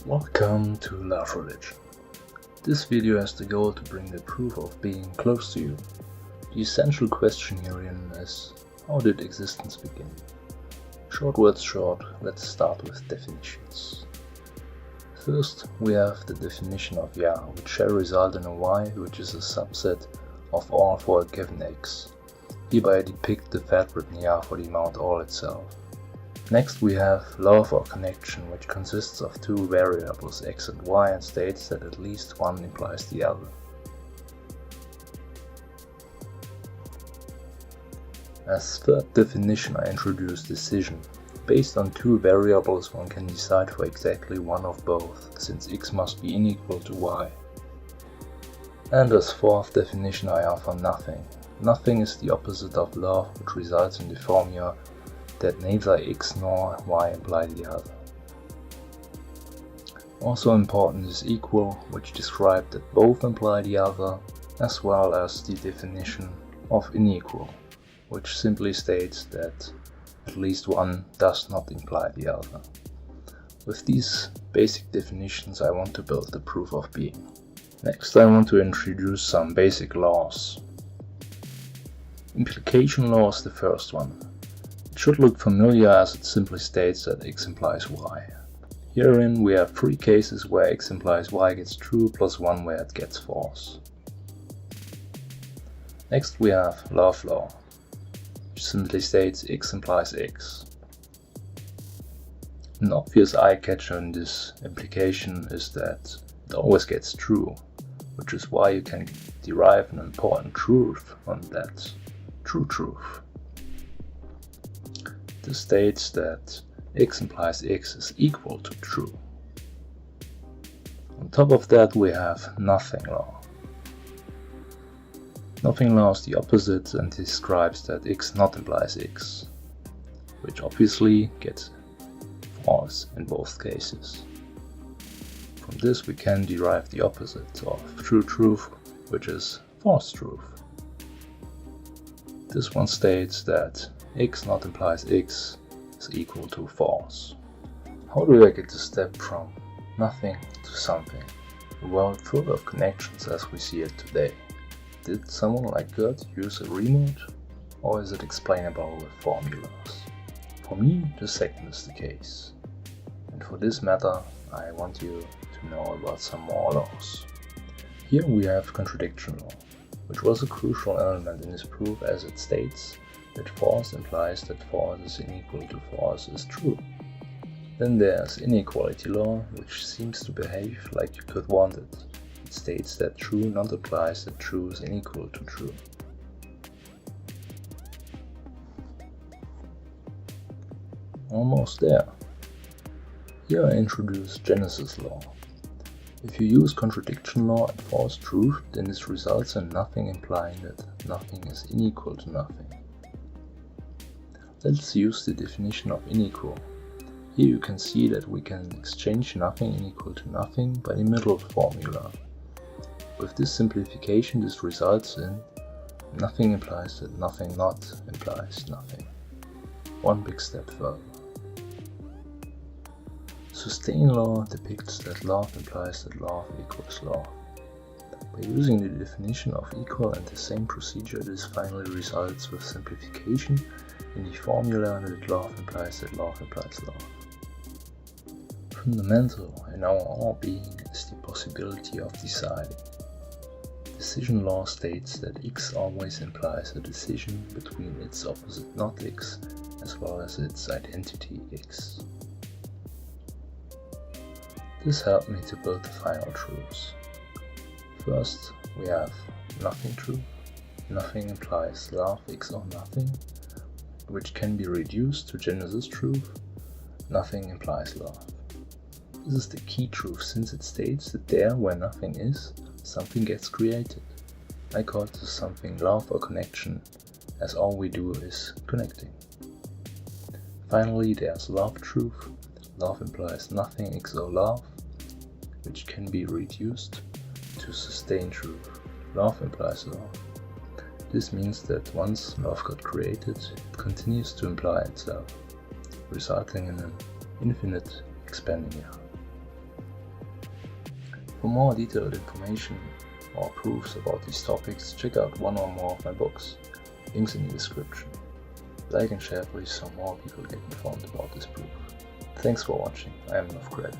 Welcome to Love Religion. This video has the goal to bring the proof of being close to you. The essential question herein is, how did existence begin? Short words short, let's start with definitions. First, we have the definition of yeah, which shall result in a y, which is a subset of all for a given x. Hereby I depict the fact written yeah for the amount all itself. Next we have love or connection, which consists of two variables x and y and states that at least one implies the other. As third definition I introduce decision. Based on two variables one can decide for exactly one of both, since x must be unequal to y. And as fourth definition I offer nothing. Nothing is the opposite of love, which results in the formula that neither x nor y imply the other. Also important is equal, which describes that both imply the other, as well as the definition of unequal, which simply states that at least one does not imply the other. With these basic definitions I want to build the proof of being. Next I want to introduce some basic laws. Implication law is the first one. It should look familiar as it simply states that x implies y. Herein we have three cases where x implies y gets true plus one where it gets false. Next we have love law, which simply states x implies x. An obvious eye-catcher in this implication is that it always gets true, which is why you can derive an important truth on that true truth. This states that x implies x is equal to true. On top of that we have nothing law. Nothing law is the opposite and describes that x not implies x, which obviously gets false in both cases. From this we can derive the opposite of true truth, which is false truth. This one states that x not implies x is equal to false. How do I get the step from nothing to something? A world full of connections as we see it today. Did someone like God use a remote? Or is it explainable with formulas? For me, the second is the case. And for this matter, I want you to know about some more laws. Here we have contradiction law, which was a crucial element in this proof as it states that false implies that false is unequal to false is true. Then there's inequality law, which seems to behave like you could want it. It states that true not implies that true is unequal to true. Almost there. Here I introduce Genesis law. If you use contradiction law and false truth, then this results in nothing implying that nothing is unequal to nothing. Let's use the definition of unequal. Here you can see that we can exchange nothing unequal to nothing by the middle formula. With this simplification this results in nothing implies that nothing not implies nothing. One big step further. Sustain law depicts that love implies that love equals love. By using the definition of equal and the same procedure, this finally results with simplification in the formula that love implies that love implies love. Fundamental in our all being is the possibility of deciding. Decision law states that x always implies a decision between its opposite not x as well as its identity x. This helped me to build the final truths. First, we have nothing truth. Nothing implies love x or nothing, which can be reduced to Genesis truth. Nothing implies love. This is the key truth since it states that there where nothing is, something gets created. I call this something love or connection, as all we do is connecting. Finally, there's love truth. Love implies nothing x or love, which can be reduced to sustain truth. Love implies love. This means that once love got created, it continues to imply itself, resulting in an infinite expanding yeah. For more detailed information or proofs about these topics, check out one or more of my books. Links in the description. Like and share please so more people get informed about this proof. Thanks for watching. I am MacLeod.